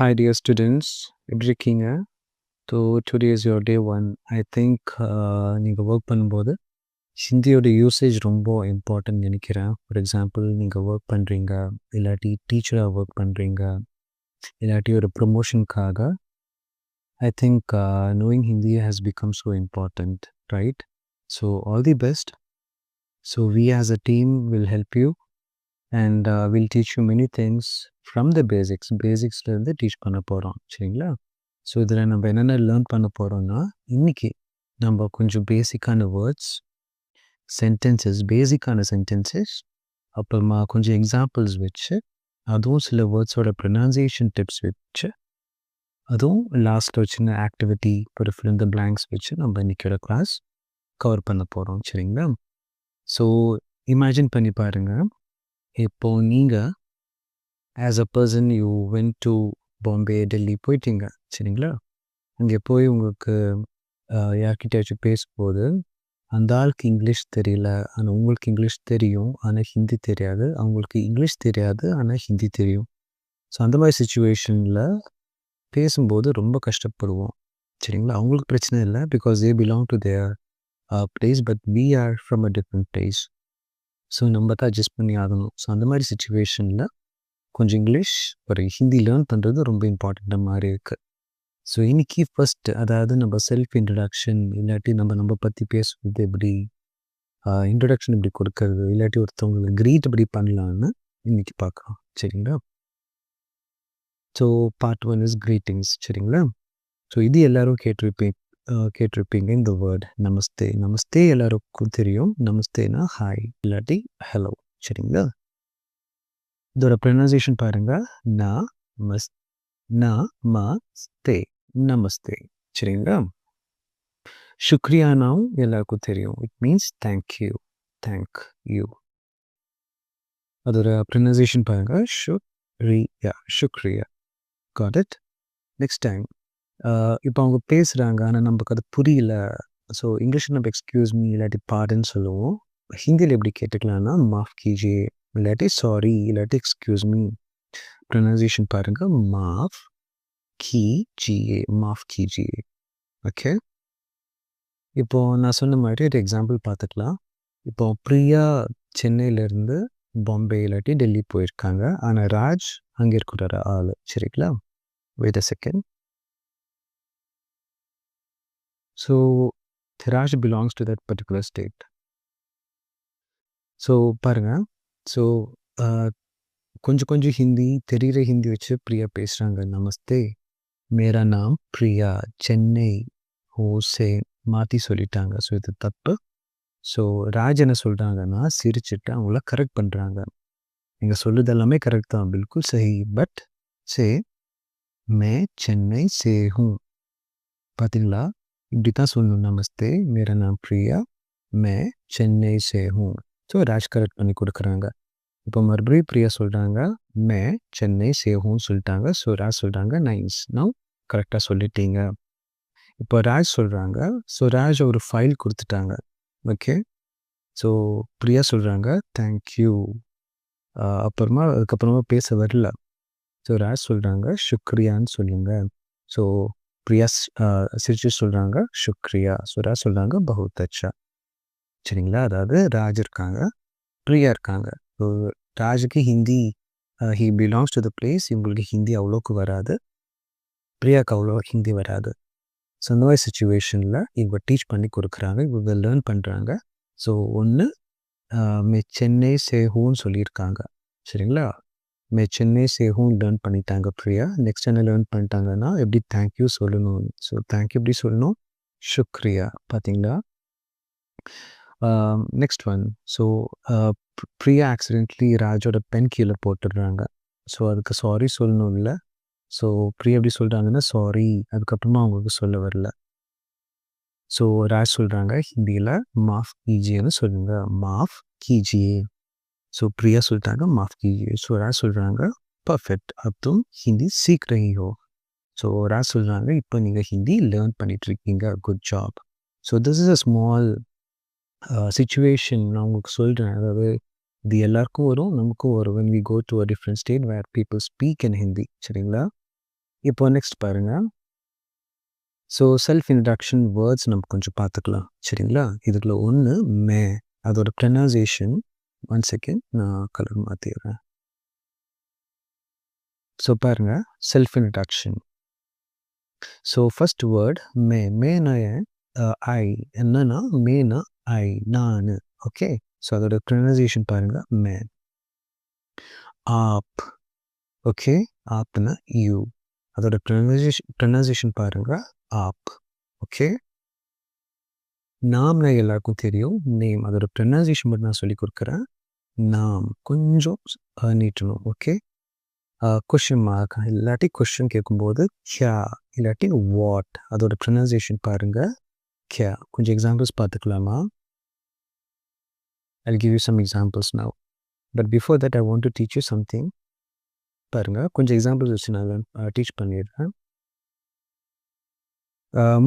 Hi, dear students. எப்படி இருக்கீங்க? So today is your day one. I think நீங்கள் work பண்ணும்போது ஹிந்தியோட யூசேஜ் ரொம்ப இம்பார்ட்டன்ட் நினைக்கிறேன். ஃபார் எக்ஸாம்பிள் நீங்கள் ஒர்க் பண்ணுறீங்க, இல்லாட்டி டீச்சராக ஒர்க் பண்ணுறீங்க, இல்லாட்டி ஒரு ப்ரொமோஷனுக்காக I think knowing Hindi has become so important, right? So all the best. So we as a team will help you and we'll teach you many things from the basics. பேசிக்ஸ்லேருந்து teach பண்ண போகிறோம், சரிங்களா? So இதில் நம்ம என்னென்ன learn பண்ண போகிறோம்னா, இன்றைக்கி நம்ம கொஞ்சம் பேசிக்கான வேர்ட்ஸ், பேசிக்கான சென்டென்சஸ், அப்புறமா கொஞ்சம் எக்ஸாம்பிள்ஸ் வச்சு, அதுவும் சில வேர்ட்ஸோட ப்ரொனன்சியேஷன் டிப்ஸ் வச்சு, அதுவும் லாஸ்ட்டில் ஒரு சின்ன ஆக்டிவிட்டி ஒரு ஃபில் இந்த பிளாங்க்ஸ் வச்சு நம்ம இன்றைக்கியோட கிளாஸ் கவர் பண்ண போகிறோம், சரிங்களா? ஸோ இமேஜின் பண்ணி பாருங்கள், இப்போது நீங்கள் as a person you went to Bombay, Delhi போயிட்டீங்க, சரிங்களா? அங்கே போய் உங்களுக்கு யார்கிட்டயாச்சும் பேசும்போது அந்த ஆளுக்கு இங்கிலீஷ் தெரியல, ஆனால் உங்களுக்கு இங்கிலீஷ் தெரியும், ஆனால் ஹிந்தி தெரியாது. அவங்களுக்கு இங்கிலீஷ் தெரியாது, ஆனால் ஹிந்தி தெரியும். ஸோ அந்த மாதிரி சுச்சுவேஷனில் பேசும்போது ரொம்ப கஷ்டப்படுவோம், சரிங்களா? அவங்களுக்கு பிரச்சனை இல்லை, because they belong to their place, but we are from a different place. So நம்ம தான் அட்ஜஸ்ட் பண்ணி ஆகணும். ஸோ அந்த மாதிரி சுச்சுவேஷனில் கொஞ்சம் இங்கிலீஷ் ஒரு ஹிந்தி லேர்ன் பண்ணுறது ரொம்ப இம்பார்ட்டண்ட்டாக மாதிரி இருக்குது. ஸோ இன்றைக்கி ஃபஸ்ட்டு, அதாவது நம்ம செல்ஃப் இன்ட்ரடக்ஷன், இல்லாட்டி நம்ம பற்றி பேசுகிறது எப்படி, இன்ட்ரடக்ஷன் எப்படி கொடுக்கறது, இல்லாட்டி ஒருத்தவங்களை க்ரீட் எப்படி பண்ணலான்னு இன்றைக்கி பார்க்கலாம், சரிங்களா? ஸோ பார்ட் 1 இஸ் க்ரீட்டிங்ஸ், சரிங்களா? ஸோ இது எல்லோரும் கேட்டிருப்பீங்க இந்த வேர்ட் நமஸ்தே. நமஸ்தே எல்லாருக்கும் தெரியும். நமஸ்தேனா ஹாய் இல்லாட்டி ஹலோ, சரிங்களா? இதோட ப்ரொனன்சியேஷன் பாருங்கள், நமஸ்தே, நமஸ்தே, சரிங்களா? சுக்ரியானாவும் எல்லாருக்கும் தெரியும். It means thank you, you. அதோட ப்ரொனன்சியேஷன் பாருங்கள், சுக்ரியா. Got it? நெக்ஸ்ட் டைம், இப்போ அவங்க பேசுகிறாங்க, ஆனால் நமக்கு அது புரியல. ஸோ இங்கிலீஷில் நம்ம எக்ஸ்கியூஸ் மீ இல்லாட்டி பாடுன்னு சொல்லுவோம். ஹிந்தியில் எப்படி கேட்டுக்கலாம்னா மாஃப் கீஜியே இல்லாட்டி சாரி இல்லாட்டி எக்ஸ்கியூஸ் மீ. ப்ரொனன்சியேஷன் பாருங்கள், மாஃப் கீஜியே, மாஃப் கீஜியே. ஓகே, இப்போது நான் சொன்ன மாதிரி ஒரு எக்ஸாம்பிள் பார்த்துக்கலாம். இப்போது பிரியா சென்னையிலேருந்து பாம்பே இல்லாட்டி டெல்லி போயிருக்காங்க, ஆனால் ராஜ் அங்கே இருக்கிற ஆள், சரிங்களா? Wait a second. So Raj belongs to that particular state. So பாருங்கள், ஸோ கொஞ்சம் ஹிந்தி தெரிகிற ஹிந்தி வச்சு பிரியா பேசுகிறாங்க. நமஸ்தே, மேரா நாம் பிரியா, சென்னை ஹோசே மாற்றி சொல்லிட்டாங்க. ஸோ இது தப்பு. ஸோ ராஜ் என்ன சொல்கிறாங்கன்னா சிரிச்சுட்டு அவங்கள கரெக்ட் பண்ணுறாங்க. நீங்கள் சொல்லுது எல்லாமே கரெக்ட் தான், பில்குல் சஹி, பட் சே மே சென்னை சே ஹூம். பார்த்தீங்களா, இப்படி தான் சொல்லணும். நமஸ்தே, மேரா நாம் பிரியா, மே சென்னை சே ஹூம். ஸோ ராஜ் கரெக்ட் பண்ணி கொடுக்குறாங்க. இப்போ மறுபடியும் பிரியா சொல்கிறாங்க, மே சென்னை சே ஹூம்னு சொல்லிட்டாங்க. ஸோ ராஜ் சொல்கிறாங்க, நைஸ், நான் கரெக்டாக சொல்லிட்டீங்க. இப்போ ராஜ் சொல்கிறாங்க, ஸோ ராஜ் ஒரு ஃபைல் கொடுத்துட்டாங்க. ஓகே, ஸோ பிரியா சொல்கிறாங்க தேங்க்யூ. அதுக்கப்புறமா பேச வரல. ஸோ ராஜ் சொல்கிறாங்க சுக்ரியான்னு சொல்லுங்கள். ஸோ பிரியா சிரிச்சு சொல்கிறாங்க சுக்ரியா. ஸோ ராஜ் சொல்கிறாங்க பஹுத் அச்சா, சரிங்களா? அதாவது ராஜ் இருக்காங்க, பிரியா இருக்காங்க. ஸோ ராஜுக்கு Hindi, he belongs to the place, இவங்களுக்கு ஹிந்தி அவ்வளோக்கு வராது, பிரியாவுக்கு அவ்வளோ ஹிந்தி வராது. ஸோ இந்த மாதிரி சுச்சுவேஷனில் இவங்க டீச் பண்ணி கொடுக்குறாங்க, இவங்க லேர்ன் பண்ணுறாங்க. ஸோ ஒன்று மே சென்னை சேஹூன்னு சொல்லியிருக்காங்க, சரிங்களா? மே சென்னை சேஹூன்னு லேர்ன் பண்ணிட்டாங்க பிரியா. நெக்ஸ்ட் என்ன லேர்ன் பண்ணிட்டாங்கன்னா எப்படி தேங்க்யூ சொல்லணும். ஸோ தேங்க்யூ எப்படி சொல்லணும், சுக்ரியா. பார்த்தீங்களா? Next one, so Priya accidentally ராஜோட பென் கீழே போட்டுடுறாங்க. ஸோ அதுக்கு சாரி சொல்லணும் இல்லை. ஸோ பிரியா எப்படி சொல்கிறாங்கன்னா சாரி, அதுக்கப்புறமா அவங்களுக்கு சொல்ல வரல. ஸோ ராஜ் சொல்கிறாங்க ஹிந்தியில் மாஃப் கீஜியேன்னு சொல்லுங்கள், மாஃப் கீஜியே. ஸோ பிரியா சொல்லிட்டாங்க மாஃப் கீஜியே. ஸோ ராஜ் சொல்கிறாங்க பர்ஃபெக்ட், अब तुम हिंदी सीख रही हो. ஸோ ராஜ் சொல்கிறாங்க இப்போ நீங்கள் ஹிந்தி லேர்ன் பண்ணிகிட்ருக்கீங்க, good job. So this is a small situation நான் உங்களுக்கு சொல்கிறேன். அதாவது இது எல்லாருக்கும் வரும், நமக்கும் வரும். when we go to a different state where people speak in Hindi, சரிங்களா? இப்போ நெக்ஸ்ட் பாருங்க. ஸோ செல்ஃப் இன்ட்ரடக்ஷன் வேர்ட்ஸ் நம்ம கொஞ்சம் பார்த்துக்கலாம். சரிங்களா? இதுக்குள்ள ஒண்ணு மே. அதோட ப்ரொனன்சியேஷன் 1 செகண்ட் நான் கலர் மாத்திடுறேன். ஸோ பாருங்க, self introduction. So first word மே. மேனா ஐ. என்னன்னா மேனா ஐ, நானு. ஓகே. ஸோ அதோட ப்ரொனன்சியேஷன் பாருங்க மே. ஆப். ஓகே. ஆப்னா யூ. அதோட ப்ரொனன்சியேஷன் பாருங்க ஆப். ஓகே. நாம்னா எல்லாருக்கும் தெரியும் நேம். அதோட ப்ரொனன்சியேஷன் மட்டும் நான் சொல்லி கொடுக்குறேன். நாம் கொஞ்சம் நீட்டணும். ஓகே. கொஷின் மார்க் இல்லாட்டி கொஷின் கேட்கும்போது கியா இல்லாட்டி வாட். அதோட ப்ரொனன்சியேஷன் பாருங்க கியா. கொஞ்சம் examples பார்த்துக்கலாமா? I'll give you some examples now. But before that I want to teach you something. பாருங்க, கொஞ்சம் எக்ஸாம்பிள்ஸ் வச்சு நான் டீச் பண்ணிடுறேன்.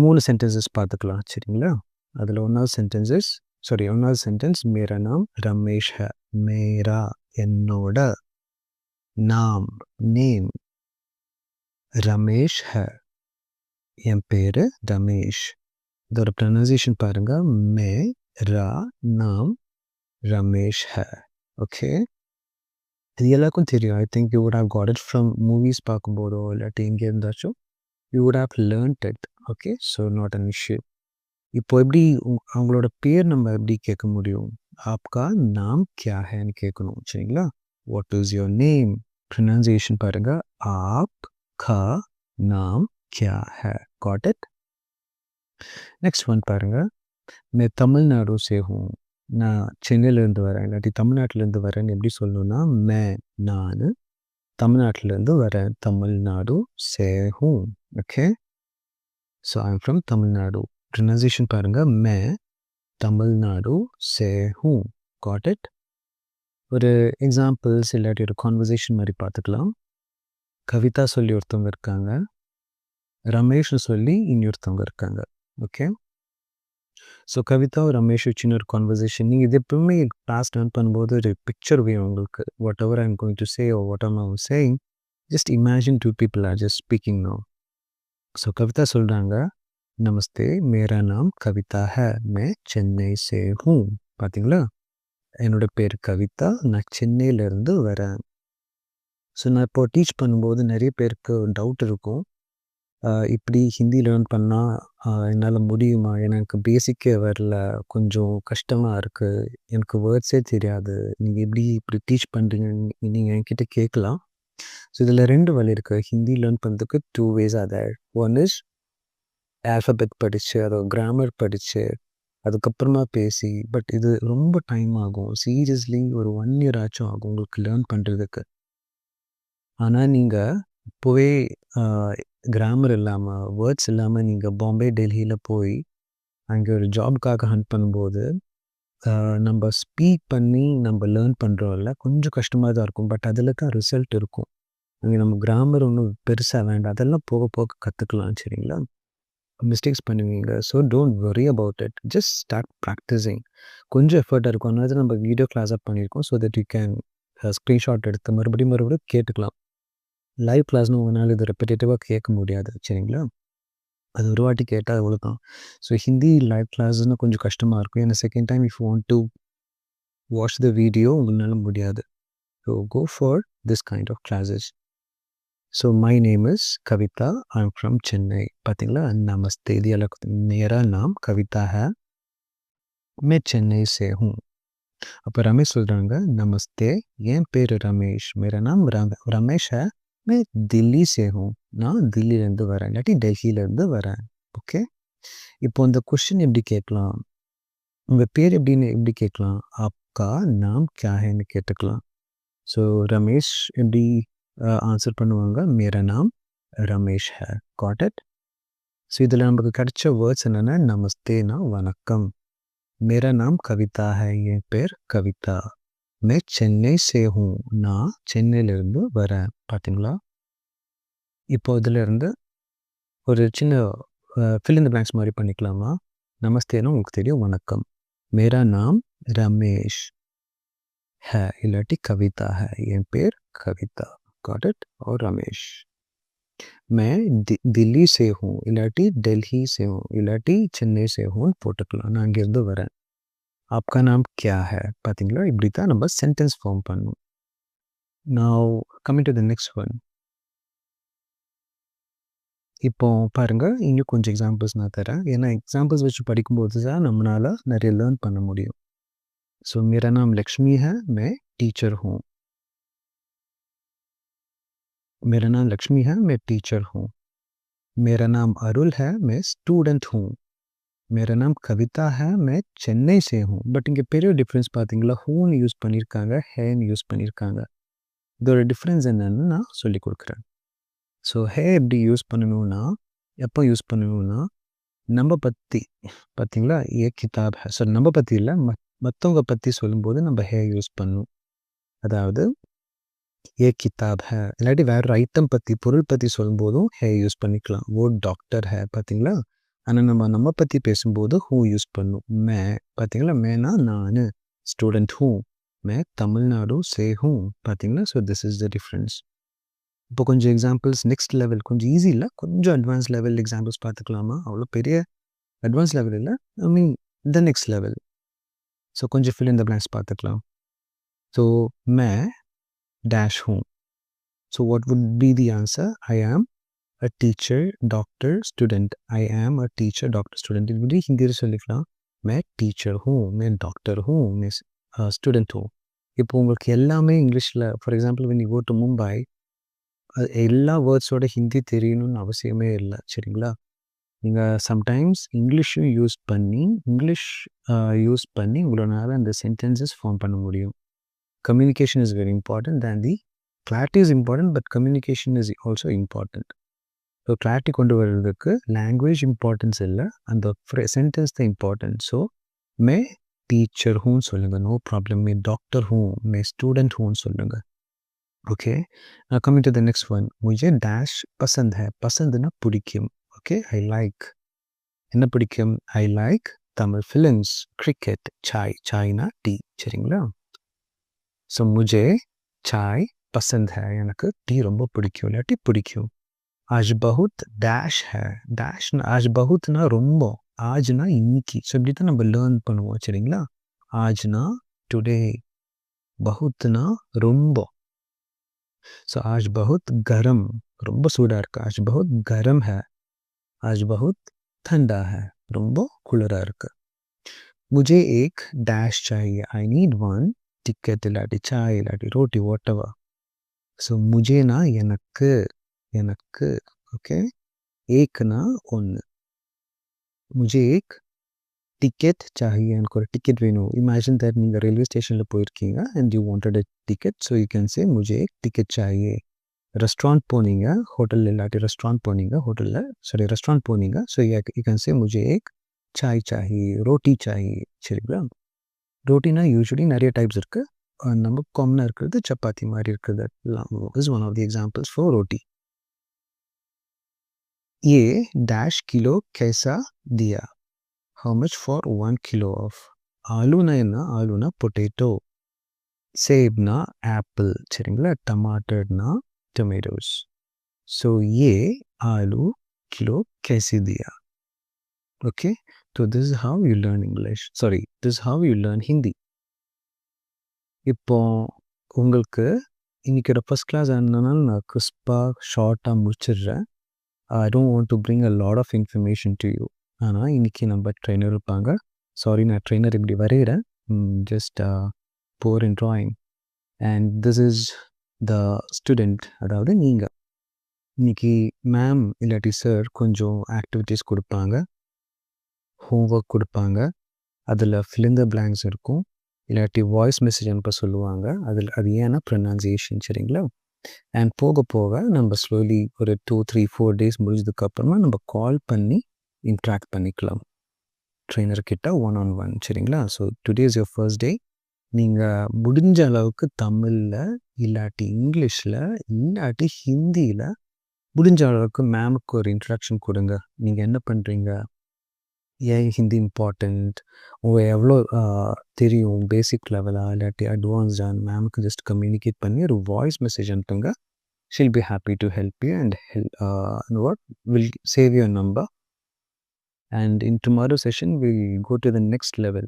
3 சென்டென்சஸ் பார்த்துக்கலாம். சரிங்களா? அதில் ஒன்றாவது சென்டென்ஸ் மேரா நாம் ரமேஷ் ஹை. மேரா என்னோட, நாம் நேம், ரமேஷ் ஹை என் பேரு ரமேஷ். இதோட ப்ரொனன்சியேஷன் பாருங்க மே ரா நாம் ரமேஷ் ஹை. ஓகே. இது எல்லாருக்கும் தெரியும். I think you would have got it from movies பார்க்கும்போதோ இல்லாட்டி எங்கே இருந்தாச்சும் you would have learnt it. Okay. So not an issue. இப்போ எப்படி அவங்களோட பேர் நம்ம எப்படி கேட்க முடியும்? ஆப்கா நாம் கியா ஹேன்னு கேட்கணும். சரிங்களா? What is your name? Pronunciation பாருங்க ஆப் கா நாம் கியா ஹை. Got it? நெக்ஸ்ட் ஒன் பாருங்க, मैं तमिलनाडु से हूँ. நான் சென்னையிலேருந்து வரேன் இல்லாட்டி தமிழ்நாட்டிலேருந்து வரேன்னு எப்படி சொல்லணும்னா மே நான் தமிழ்நாட்டிலேருந்து வரேன். தமிழ்நாடு से हूँ. Okay. So I am from Tamil Nadu. Pronunciation பாருங்க மே தமிழ்நாடு से हूँ. Got it? ஒரு எக்ஸாம்பிள்ஸ் இல்லாட்டி ஒரு கான்வர்சேஷன் மாதிரி பார்த்துக்கலாம். கவிதா சொல்லி ஒருத்தவங்க இருக்காங்க, ரமேஷ்னு சொல்லி இன்னொருத்தவங்க இருக்காங்க. ஓகே. ஸோ கவிதா ரமேஷ் சின்ன ஒரு கான்வர்சேஷன். நீங்கள் இது எப்பவுமே கிளாஸ் லேர்ன் பண்ணும்போது ஒரு பிக்சர் வேணும் உங்களுக்கு. Whatever I am going to say or what I'm saying, just imagine 2 people are just speaking no. So Kavita சொல்கிறாங்க நமஸ்தே மேரா நாம் கவிதா ஹை மே சென்னை சே ஹூ. பார்த்தீங்களா? என்னோட பேர் கவிதா, நான் சென்னையிலேருந்து வரேன். ஸோ நான் இப்போ டீச் பண்ணும்போது நிறைய பேருக்கு டவுட் இருக்கும், இப்படி ஹிந்தி லேர்ன் பண்ணால் என்னால் முடியுமா? எனக்கு பேசிக்கே வரல, கொஞ்சம் கஷ்டமாக இருக்குது, எனக்கு வேர்ட்ஸே தெரியாது, நீங்கள் எப்படி இப்படி டீச் பண்ணுறீங்க நீங்கள் என்கிட்ட கேட்கலாம். ஸோ இதில் 2 வழி இருக்குது ஹிந்தி லேர்ன் பண்ணுறதுக்கு. 2 ways are there. One is alphabet படித்து அதோட கிராமர் படித்து அதுக்கப்புறமா பேசி. பட் இது ரொம்ப டைம் ஆகும். சீரியஸ்லி ஒரு 1 year ஆச்சும் ஆகும் உங்களுக்கு லேர்ன் பண்ணுறதுக்கு. ஆனால் நீங்கள் இப்போவே கிராமர் இல்லாமல் வேர்ட்ஸ் இல்லாமல் நீங்கள் பாம்பே டெல்லியில் போய் அங்கே ஒரு ஜாப்க்காக ஹண்ட் பண்ணும்போது நம்ம ஸ்பீக் பண்ணி நம்ம லேர்ன் பண்ணுறோம்ல, கொஞ்சம் கஷ்டமாக தான் இருக்கும். பட் அதில் தான் ரிசல்ட் இருக்கும். அங்கே நம்ம கிராமர் ஒன்றும் பெருசாக வேண்டாம், அதெல்லாம் போக போக கற்றுக்கலாம். சரிங்களா? மிஸ்டேக்ஸ் பண்ணுவீங்க. So don't worry about it, just start practising. கொஞ்சம் எஃபர்ட்டாக இருக்கும். அதனால நம்ம வீடியோ கிளாஸாக பண்ணியிருக்கோம். So that you can screenshot எடுத்து மறுபடியும் கேட்டுக்கலாம். லைவ் கிளாஸ்னு உங்களால் இது ரெப்பிட்டேட்டிவாக கேட்க முடியாது. சரிங்களா? அது ஒரு வாட்டி கேட்டால் அவ்வளோதான். ஸோ ஹிந்தி லைவ் கிளாஸ்னால் கொஞ்சம் கஷ்டமாக இருக்கும். ஏன்னா second time if you want to watch the video உங்களால் முடியாது. So go for this kind of classes. So my name is Kavita, I am from Chennai. பார்த்தீங்களா? நமஸ்தே. இது எல்லாருக்கும் மேரா நாம் கவிதா ஹை மே சென்னை சே ஹூ. அப்போ ரமேஷ் சொல்கிறாங்க நமஸ்தே என் பேர் ரமேஷ், மேரா நாம் ரமேஷ் ஹை மே தில்லி சே ஹூ. நான் தில்லியிலேருந்து வரேன் இல்லாட்டி டெல்லியிலேருந்து வரேன். ஓகே. இப்போ இந்த கொஷின் எப்படி கேட்கலாம்? உங்கள் பேர் எப்படி கேட்கலாம்? ஆப்கா நாம் கியா ஹைன்னு கேட்டுக்கலாம். ஸோ ரமேஷ் எப்படி ஆன்சர் பண்ணுவாங்க? மேரா நாம் Ramesh high. Got it? So இதில் நமக்கு கிடைச்ச வேர்ட்ஸ் என்னென்னா நமஸ்தேனா வணக்கம், மேரா நாம் கவிதா ஹை என் பேர் கவிதா, மே சென்னை சே ஹூ நான் சென்னையிலேருந்து வரேன். பார்த்தீங்களா? இப்போ இதிலேருந்து ஒரு சின்ன fill in the blanks மாதிரி பண்ணிக்கலாமா? நமஸ்தேனா உங்களுக்கு தெரியும் வணக்கம். மேரா நாம் ரமேஷ் ஹை இல்லாட்டி கவிதா ஹை என் பேர் Kavita. Got it? Or Ramesh. मैं दिल्ली से हूँ इलाटी दिल्ली से हूँ इलाटी चेन्नई से हूँ போட்டுக்கலாம் நான் அங்கிருந்து வரேன் आपका नाम क्या है பாத்தீங்களா இப்படி தான் நம்ம சென்டென்ஸ் ஃபார்ம் பண்ணணும் now coming to the next one இப்போ பாருங்க இன்னும் கொஞ்சம் எக்ஸாம்பிள்ஸ் நான் தரேன் ஏன்னா எக்ஸாம்பிள்ஸ் வச்சு படிக்கும்போது தான் நம்மளால நிறைய லேர்ன் பண்ண முடியும் सो मेरा नाम लक्ष्मी है मैं टीचर हूँ मेरा नाम लक्ष्मी है मैं टीचर हूँ मेरा नाम अरुल है मैं स्टूडेंट हूँ मेरा नाम कविता है मैं चेन्नई से हूँ பட் இங்கே பெரிய டிஃப்ரென்ஸ் பார்த்தீங்களா ஹூன்னு யூஸ் பண்ணியிருக்காங்க ஹேன்னு யூஸ் பண்ணியிருக்காங்க இதோட டிஃப்ரென்ஸ் என்னன்னு நான் சொல்லி கொடுக்குறேன் ஸோ ஹே எப்படி யூஸ் பண்ணணும்னா எப்போ யூஸ் பண்ணணும்னா நம்ம பற்றி பார்த்தீங்களா ஏ கிதாப் ஹே ஸோ நம்ம பற்றி இல்லை மற்றவங்க பற்றி சொல்லும்போது நம்ம ஹே யூஸ் பண்ணணும் அதாவது ஏ கிதாப் ஹே இல்லாட்டி வேற ஒரு ஐட்டம் பற்றி பொருள் பற்றி சொல்லும்போதும் ஹே யூஸ் பண்ணிக்கலாம் ஓ டாக்டர் ஹே பார்த்தீங்களா ஆனால் நம்ம பற்றி பேசும்போது ஹூ யூஸ் பண்ணும் மே பார்த்தீங்களா மேனா நான் ஸ்டூடெண்ட் ஹூ மே தமிழ்நாடு சே ஹூ பார்த்தீங்களா so this is the difference இப்போ கொஞ்சம் எக்ஸாம்பிள்ஸ் நெக்ஸ்ட் லெவல் கொஞ்சம் ஈஸி இல்லை கொஞ்சம் அட்வான்ஸ் லெவல் எக்ஸாம்பிள்ஸ் பார்த்துக்கலாமா அவ்வளோ பெரிய அட்வான்ஸ் லெவல் இல்லை ஐ மீன் த நெக்ஸ்ட் லெவல் ஸோ கொஞ்சம் ஃபில் இன் த பிளாங்க்ஸ் பார்த்துக்கலாம் so May dash home. So what would be the answer? I am a teacher, doctor, student. I am a teacher, doctor, student. இது வந்து ஹிந்தியில் சொல்லிக்கலாம் मैं teacher हूँ मैं doctor हूँ मैं ஸ்டூடெண்ட் हूँ இப்போ உங்களுக்கு எல்லாமே இங்கிலீஷில் for example when you go to Mumbai எல்லா வேர்ட்ஸோட ஹிந்தி தெரியணும்னு அவசியமே இல்லை சரிங்களா நீங்கள் சம்டைம்ஸ் இங்கிலீஷும் யூஸ் பண்ணி உங்களோட அந்த சென்டென்சஸ் ஃபார்ம் பண்ண முடியும் communication is very important than the clarity is important but communication is also important so clarity கொண்டு வரதுக்கு language importance இல்லை அந்த sentence தான் important so मैं teacher हूँ சொல்லுங்க no problem मैं doctor हूँ मैं student हूँ சொல்லுங்க okay now coming to the next one मुझे dash पसंद है पसंदना பிடிக்கும் okay I like என்ன பிடிக்கும் I like Tamil films cricket chai-na tea சரிங்களா ஸோ मुझे चाय पसंद है எனக்கு டீ ரொம்ப பிடிக்கும் இல்லாட்டி பிடிக்கும் आज बहुत डैश है डैश आज बहुतना ரொம்ப ஆஜ்னா இன்னைக்கு ஸோ இப்படி தான் நம்ம லேர்ன் பண்ணுவோம் சரிங்களா ஆஜ்னா டுடே बहुतना ரொம்ப ஸோ आज बहुत गरम ரொம்ப சூடாக இருக்கு आज बहुत गरम है आज बहुत ठंडा है ரொம்ப குளிராக இருக்கு मुझे एक डैश चाहिए आई नीड वन टिकट इलाटी चाय इलाटी रोटी वॉट एवर सो मुझे ना எனக்கு ओके एक ना ஒன்று मुझे एक टिकट चाहिए எனக்கு ஒரு டிக்கெட் வேணும் இமேஜின் தட் நீங்கள் ரயில்வே ஸ்டேஷனில் போயிருக்கீங்க and you wanted a ticket so you can say मुझे एक टिकट चाहिए ரெஸ்டாரண்ட் போனீங்க ஹோட்டல் இல்லாட்டி ரெஸ்டாரண்ட் போனீங்க ரெஸ்டாரண்ட் போனீங்க ஸோ யூ கேன் சே मुझे एक चाय चाहिए रोटी चाहिए சரிங்களா ரோட்டினா யூஸ்வலி நிறைய டைப்ஸ் இருக்குது நம்ம காமனாக இருக்கிறது சப்பாத்தி மாதிரி இருக்கிறது is one of the examples for roti ये डैश किलो कैसा दिया how much for 1 kilo of आलूना என்ன ஆலூனா பொட்டேட்டோ சேப்னா ஆப்பிள் சரிங்களா टमाटरना टमेटोस सो ये आलू किलो कैसे दिया okay so this is how you learn English this is how you learn Hindi இப்போ உங்களுக்கு இன்னைக்கோட ஃபர்ஸ்ட் கிளாஸ் என்னன்னாலும் நான் கிறிஸ்பாக ஷார்ட்டாக முடிச்சிடுறேன் I don't want to bring a lot of information to you ஆனால் இன்றைக்கி நம்ம ட்ரெயினர் இருப்பாங்க நான் ட்ரெயினர் இப்படி வரைகிறேன் just for in drawing and this is the student அதாவது நீங்கள் இன்றைக்கி மேம் இல்லாட்டி சார் கொஞ்சம் ஆக்டிவிட்டீஸ் கொடுப்பாங்க ஹோம்ஒர்க் கொடுப்பாங்க அதில் fill in the blanks இருக்கும் இல்லாட்டி வாய்ஸ் மெசேஜ் அனுப்ப சொல்லுவாங்க அது ஏன்னா ப்ரொனன்சியேஷன் சரிங்களா அண்ட் போக போக நம்ம ஸ்லோலி ஒரு 2-3-4 டேஸ் முடிஞ்சதுக்கப்புறமா நம்ம கால் பண்ணி இன்ட்ராக்ட் பண்ணிக்கலாம் ட்ரெயினர்கிட்ட 1-on-1 சரிங்களா so today is your first day நீங்கள் முடிஞ்ச அளவுக்கு தமிழில் இல்லாட்டி இங்கிலீஷில் இல்லாட்டி ஹிந்தியில் முடிஞ்ச அளவுக்கு மேமுக்கு ஒரு இன்ட்ராக்ஷன் கொடுங்க நீங்கள் என்ன பண்ணுறீங்க ஏன் ஹிந்தி இம்பார்ட்டண்ட் உங்கள் எவ்வளோ தெரியும் பேசிக் லெவலாக இல்லாட்டி அட்வான்ஸ்டாக மேமுக்கு ஜஸ்ட் கம்யூனிகேட் பண்ணி ஒரு வாய்ஸ் மெசேஜ் அனுப்புங்க she'll be happy to help you and will save your number. And in tomorrow's session we'll go to the next level.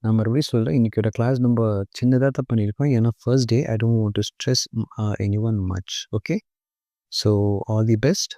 நான் மறுபடியும் சொல்கிறேன், இன்றைக்கோட கிளாஸ் நம்ம சின்னதாக தான் பண்ணியிருக்கோம். ஏன்னா first day I don't want to stress any one much. Okay, so all the best.